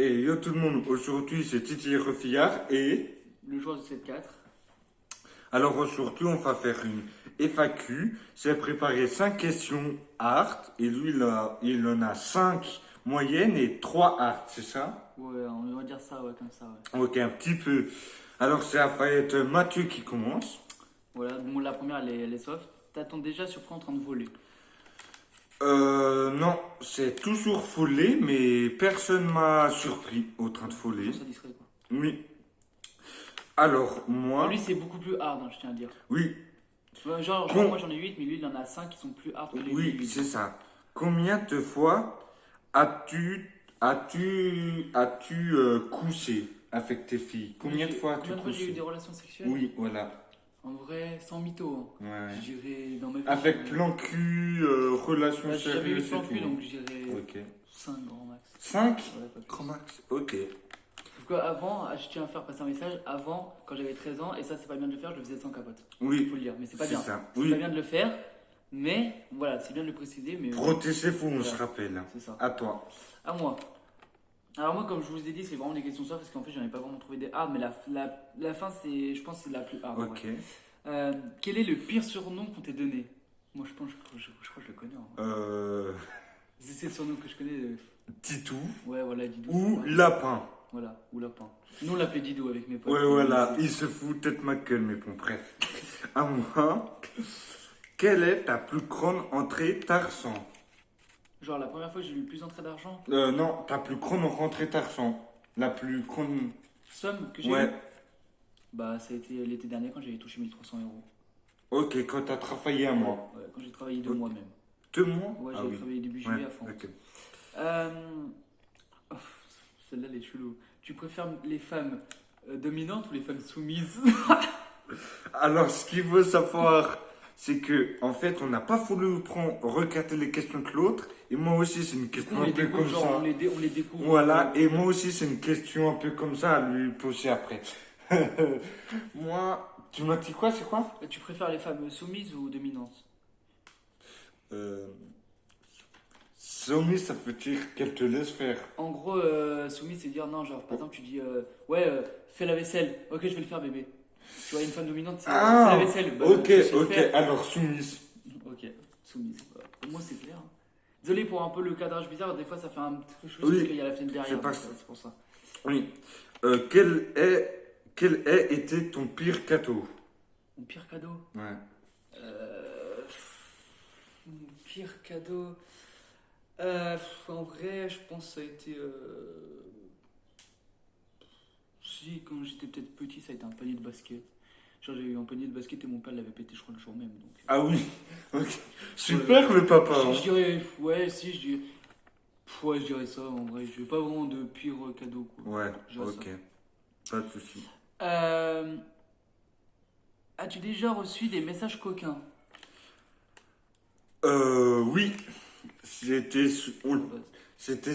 Et yo tout le monde, aujourd'hui c'est Titi Refillard et Le joueur de 7-4. alors aujourd'hui on va faire une FAQ. J'ai préparé 5 questions hard et lui il en a 5 moyennes et 3 hard, c'est ça? Ouais, on va dire ça, ouais, comme ça, ouais. Ok, un petit peu. Alors ça va être Mathieu qui commence. Voilà, bon, la première, elle est soft. T'attends déjà surpris en train de voler. Non, c'est toujours follet, mais personne m'a surpris au train de foller. Toujours ça discret, quoi. Oui. Alors, Alors, moi, lui, c'est beaucoup plus hard, hein, je tiens à dire. oui, Genre, con- moi, j'en ai 8, mais lui, il en a 5 qui sont plus hard que les oui, 8. c'est ça. Combien de fois as-tu couché avec tes filles? Combien de fois as-tu Combien de fois j'ai eu couché? des relations sexuelles? Oui, voilà. En vrai, sans mytho, hein. Ouais. Je dirais dans ma vie. Avec plan cul, relation Bah, j'ai jamais eu sérieuse de plan et cul, tout. donc je dirais Ok. 5 grand max. 5? Ouais, pas plus. Grand max. Ok. Parce qu'avant, je tiens à faire passer un message, avant, quand j'avais 13 ans, et ça c'est pas bien de le faire, je le faisais sans capote. Il Oui, faut le dire, mais c'est pas c'est bien. ça. C'est Oui. pas bien de le faire, mais voilà, c'est bien de le préciser, mais Protégez-vous, on Voilà. se rappelle. c'est ça. À toi. À moi. Alors moi, comme je vous ai dit, c'est vraiment des questions soft, parce qu'en fait, j'en ai pas vraiment trouvé des hard, mais la fin, c'est, je pense que c'est la plus hard. Ok. Ouais. Quel est le pire surnom qu'on t'ait donné? Moi, je pense, je crois que je le connais. En vrai. C'est le surnom que je connais. Titou Ouais, voilà, Didou. ou c'est ça. lapin. Voilà, ou lapin. Nous, on l'appelait Didou avec mes potes. Ouais, voilà, C'est- il se fout peut-être ma gueule, mais bon, bref. À moi, quelle est ta plus grande entrée Tarsan? Genre, la première fois que j'ai eu le plus d'entrée d'argent, Non, ta plus grande rentrée Tarsan. La plus grande. somme que j'ai Ouais, eu, bah ça a été l'été dernier quand j'avais touché 1300 euros. ok, quand t'as travaillé un mois. Ouais, quand j'ai travaillé 2 mois même. 2 mois? Ouais, Ah j'ai oui. travaillé début Ouais, juillet à fond. ok. Euh, oh, celle-là, elle est chelou. Tu préfères les femmes dominantes ou les femmes soumises? Alors, ce qu'il faut savoir, c'est que, en fait, on n'a pas voulu recater les questions de l'autre. Et moi aussi, c'est une question On un les peu découvre, comme genre, ça. on les découvre. Voilà, et moi aussi, c'est une question un peu comme ça à lui poser après. Moi, tu m'as dit quoi, c'est quoi? Tu préfères les femmes soumises ou dominantes? euh, Soumis, ça veut dire qu'elle te laisse faire. En gros, soumise, c'est dire non, genre, par exemple, tu dis ouais, fais la vaisselle. Ok, je vais le faire, bébé. Tu vois, une femme dominante, c'est Ah, fais la vaisselle. Bah, ok, je sais le ok, faire. alors soumise. Ok, soumise. Bah, pour moi, c'est clair. Hein. Désolé pour un peu le cadrage bizarre, des fois ça fait un petit peu chelou Oui, parce qu'il y a la fenêtre derrière. c'est pas donc, ça. c'est pour ça. Oui. Quel est été ton pire cadeau? Mon pire cadeau. Ouais. Mon pire cadeau. En vrai, je pense que ça a été. Si, quand j'étais peut-être petit, ça a été un panier de basket. Genre, j'ai eu un panier de basket et mon père l'avait pété, je crois, le jour même. Donc, Ah oui, ok. Super le papa. je, Hein. je dirais, ouais, si, je dirais. Ouais, je dirais ça en vrai. Je n'ai pas vraiment de pire cadeau. Quoi. Ouais, Je dirais ok. Pas de souci. ça. As-tu déjà reçu des messages coquins? Oui. C'était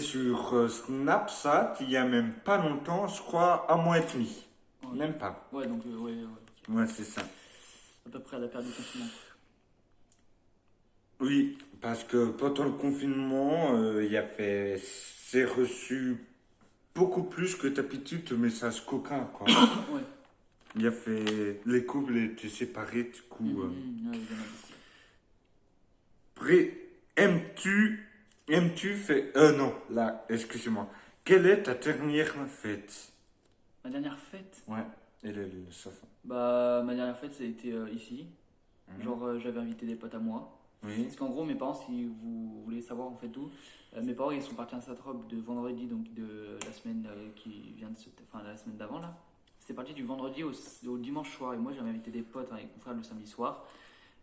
sur Snapchat il y a même pas longtemps, je crois, un mois et demi. Ouais, Même pas. ouais donc, ouais, ouais. Ouais, c'est ça. À peu près à la période du confinement. Oui, parce que pendant le confinement, c'est reçu beaucoup plus que d'habitude de messages coquins, quoi. Ouais. Il y a fait, les couples étaient séparés, du coup. Ouais, il y en a beaucoup. Après, aimes-tu faire, non, là, excusez-moi. Quelle est ta dernière fête? Ma dernière fête? Ouais, et le safin. Bah, ma dernière fête, ça a été ici. Mhm. Genre, j'avais invité des potes à moi. Oui. Parce qu'en gros, mes parents, si vous voulez savoir en fait tout, mes parents ils sont partis à Saint-Trope de vendredi, donc de la semaine qui vient de se. Enfin, la semaine d'avant là. C'était parti du vendredi au dimanche soir. Et moi, j'avais invité des potes avec mon frère le samedi soir.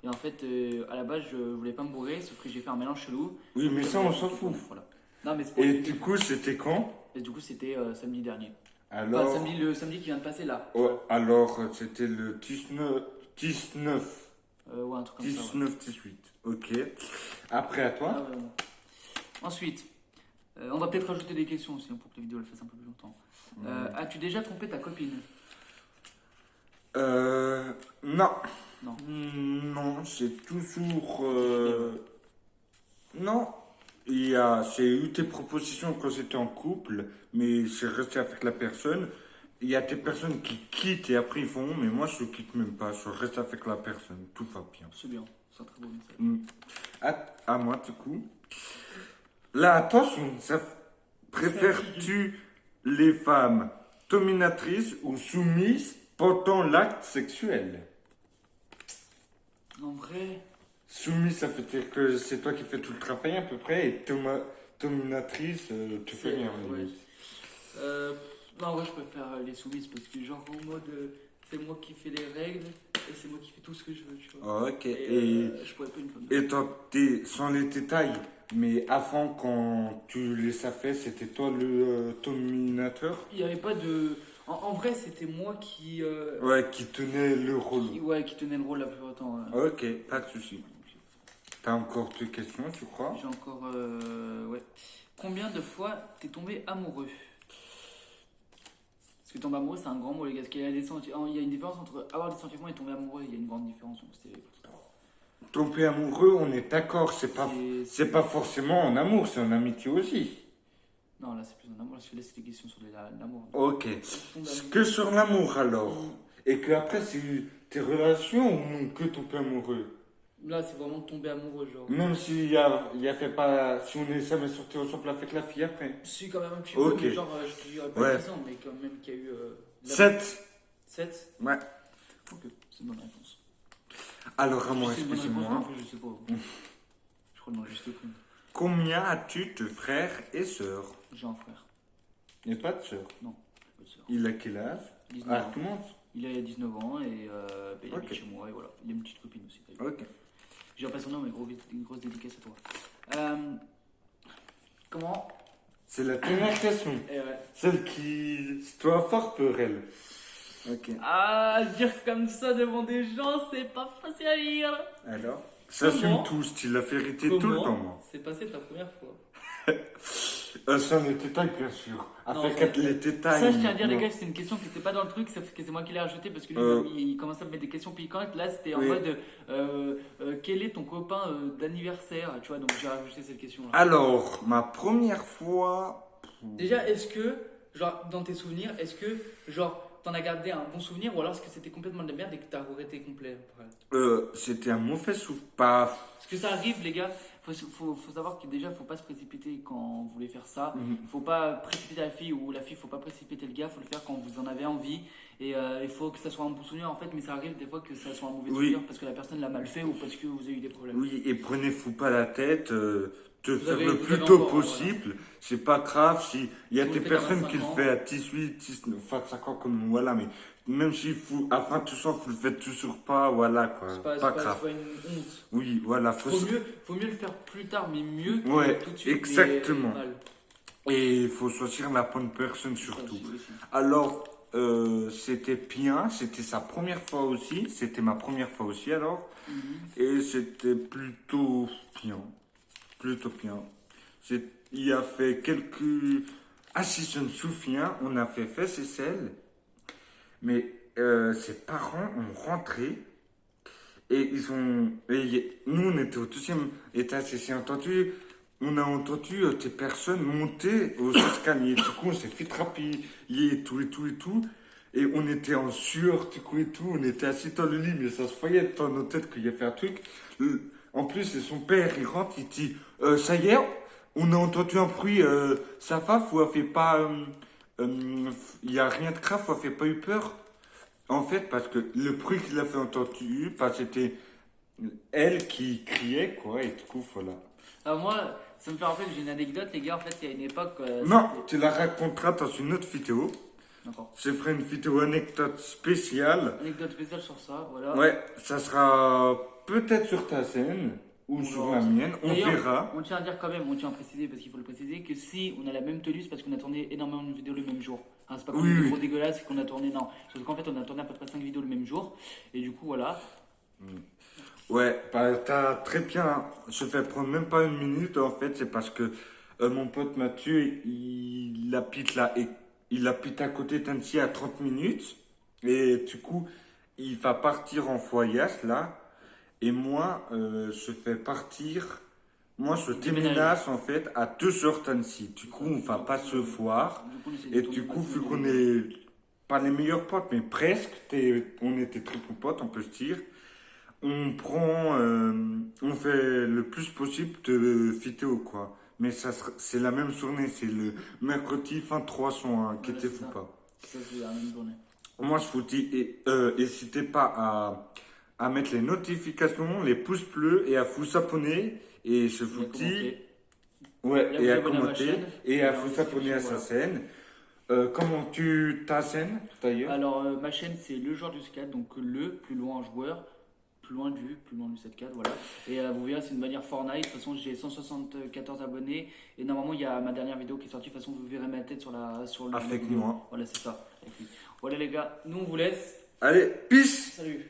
Et en fait, à la base, je voulais pas me bourrer, sauf que j'ai fait un mélange chelou. Oui, mais ça, on s'en fout. Voilà. Non, mais c'est pour Et expliquer. du coup, c'était quand? Et du coup, c'était samedi dernier. Enfin, Alors, le samedi qui vient de passer là. ouais, alors c'était le 19, Ouais, un truc comme ça. Ouais. 19, 18. Ok. Après, à Ah, toi? ouais, ouais. Ensuite, on va peut-être rajouter des questions aussi hein, pour que la vidéo elle fasse un peu plus longtemps. As-tu déjà trompé ta copine? Non. Non. Non, c'est toujours. Non. J'ai eu tes propositions quand j'étais en couple, mais j'ai resté avec la personne. Il y a des personnes qui quittent et après ils font, mais moi je quitte même pas, je reste avec la personne, tout va bien. C'est bien, c'est un très beau message. Mm. À moi du coup. Là, attention, préfères-tu les femmes dominatrices ou soumises pendant l'acte sexuel? En vrai, Soumise, ça veut dire que c'est toi qui fais tout le travail à peu près, et dominatrice, tu fais rien. ouais. Non, en vrai, je préfère les soumises parce que, genre, en mode, c'est moi qui fais les règles et c'est moi qui fais tout ce que je veux, tu vois. Ok, Et je pourrais pas une femme. et toi, sans les détails, mais avant, quand tu les as fait, c'était toi le dominateur? Il n'y avait pas de. En vrai, c'était moi qui. Ouais, qui tenait le rôle. Qui tenait le rôle la plupart du temps. Ok, pas de souci. T'as encore deux questions, tu crois? J'ai encore. Ouais. Combien de fois t'es tombé amoureux? Parce que tomber amoureux, c'est un grand mot, les gars. Parce qu'il y a il y a une différence entre avoir des sentiments et tomber amoureux. Il y a une grande différence. Donc Tomber amoureux, on est d'accord, c'est pas forcément en amour, c'est en amitié aussi. Non, là, c'est plus un amour. Parce que là, c'est des questions sur l'amour. Ok. Que sur l'amour alors. Et que après, c'est tes relations ou que tomber amoureux? Là, c'est vraiment tomber amoureux, genre. Même s'il y a fait pas. Si on est jamais sorti ensemble avec la fille après. Si, quand même un petit Ok. peu, mais genre, je dirais pas Ouais. 10 ans, mais quand même qu'il y a eu. 7. 7. Ouais. Ok, c'est une bonne réponse. Alors, à moi, C'est une bonne réponse, excusez-moi. en plus, je sais pas. Je crois que non, juste plus. Combien as-tu de frères et sœurs? J'ai un frère. Il n'y a pas de sœur. Non, pas de sœur. Il a quel âge? 19 Ah, ans. comment? Il a 19 ans et il habite Ok. chez moi et voilà. Il a une petite copine aussi. t'as vu. Ok. J'ai pas son nom, mais une grosse dédicace à toi. Comment C'est la dernière question. ouais. Celle qui doit fort peur, elle. Ok. Ah, dire comme ça devant des gens, c'est pas facile à dire. Alors? J'assume Comment tout, style la vérité tout le temps, moi. c'est passé ta première fois? Sans les détails, bien sûr. Non, Avec les détails. Ça, je tiens à dire, les non. gars, c'était une question qui n'était pas dans le truc, sauf que c'est moi qui l'ai rajouté parce que lui, il commençait à me mettre des questions piquantes. Là, c'était en Oui. mode quel est ton copain d'anniversaire? Tu vois, donc j'ai rajouté cette question-là. Alors, ma première fois. Déjà, est-ce que, genre, dans tes souvenirs, est-ce que, genre, t'en as gardé un bon souvenir ou alors est-ce que c'était complètement de la merde et que t'as regretté complet après? C'était un mauvais souffle. Pas. Parce que ça arrive, les gars. Faut savoir que déjà, faut pas se précipiter quand vous voulez faire ça. Faut pas précipiter la fille ou la fille, faut pas précipiter le gars. Faut le faire quand vous en avez envie. Et il faut que ça soit un bon souvenir en fait. Mais ça arrive des fois que ça soit un mauvais souvenir parce que la personne l'a mal fait ou parce que vous avez eu des problèmes. Oui, et prenez-vous pas la tête. De faire le vous plus avez tôt encore, possible. C'est pas grave si il y a Si vous des le faites à personnes 25 qui le ans. font à 18, 19, 25 ans comme voilà, mais même si vous, à 20 ans, vous le faites toujours pas, voilà quoi. C'est Pas, pas grave. c'est pas une honte. Oui, voilà, Faut mieux le faire plus tard, mais mieux que Ouais, tout de suite. exactement. Mais mal. Et il faut choisir la bonne personne Ça surtout. aussi. Alors, c'était bien, c'était sa première fois aussi, c'était ma première fois aussi alors, et c'était plutôt bien, plutôt bien. Il a fait quelques... Ah si, je me souviens, on a fait fesses et sel, mais ses parents ont rentré et ils ont... nous, on était au deuxième étage et on a entendu des personnes monter aux escaliers. Du coup, on s'est fait trapiller et tout et tout et tout. Et on était en sueur, du coup et tout. On était assis dans le lit, mais ça se voyait dans nos têtes qu'il y a fait un truc. En plus, c'est son père, il rentre, il dit ça y est, on a entendu un bruit, ça va, vous avez pas. Il n'y a rien de grave, vous avez pas eu peur. En fait, parce que le bruit qu'il a fait entendu, c'était elle qui criait, quoi, et du coup, voilà. Alors moi, ça me fait rappeler que j'ai une anecdote, les gars. En fait, il y a une époque. Non, tu la raconteras dans une autre vidéo. D'accord. Je ferai une vidéo anecdote spéciale. Anecdote spéciale sur ça, voilà. Ouais, ça sera peut-être sur ta scène ou sur la mienne, on D'ailleurs, verra. On tient à dire quand même, on tient à préciser, parce qu'il faut le préciser, que si on a la même tenue, c'est parce qu'on a tourné énormément de vidéos le même jour. Hein, c'est pas comme une vidéo dégueulasse, c'est qu'on a tourné, non. Sauf qu'en fait, on a tourné à peu près 5 vidéos le même jour. Et du coup, voilà. Ouais, bah, t'as très bien. Je fais prendre même pas une minute en fait, c'est parce que mon pote Mathieu, il habite à côté d'Annecy à 30 minutes. Et du coup, il va partir en voyage là. Et moi, je fais partir Moi, je Déménage. déménage en fait à 2 heures d'Annecy. Du coup, on va pas se voir. Du coup, on essaie de Et tourner du coup, parce vu que- qu'on est pas les meilleurs potes, mais presque, on était très bons potes, on peut se dire. On fait le plus possible de vidéos, quoi. Mais c'est la même journée, c'est le mercredi 23 juin, Voilà, inquiétez c'est vous ça. pas. Ça, c'est la même journée. Moi, je vous dis, n'hésitez pas à mettre les notifications, les pouces bleus et à vous abonner. Et je vous Et à dis, commenter. ouais, Et à et vous à abonner à ma commenter chaîne. et à Et en vous abonner à description, sa voilà. chaîne. Comment ta scène d'ailleurs? Alors, ma chaîne, c'est le joueur du 7-4, donc le plus loin en joueur, plus loin du 7-4, voilà. Et vous verrez, c'est une manière Fortnite. De toute façon, j'ai 174 abonnés. Et normalement, il y a ma dernière vidéo qui est sortie. De toute façon, vous verrez ma tête sur le Avec vidéo. moi. Voilà, c'est ça. Avec lui. Voilà, les gars, nous, on vous laisse. Allez, peace! Salut!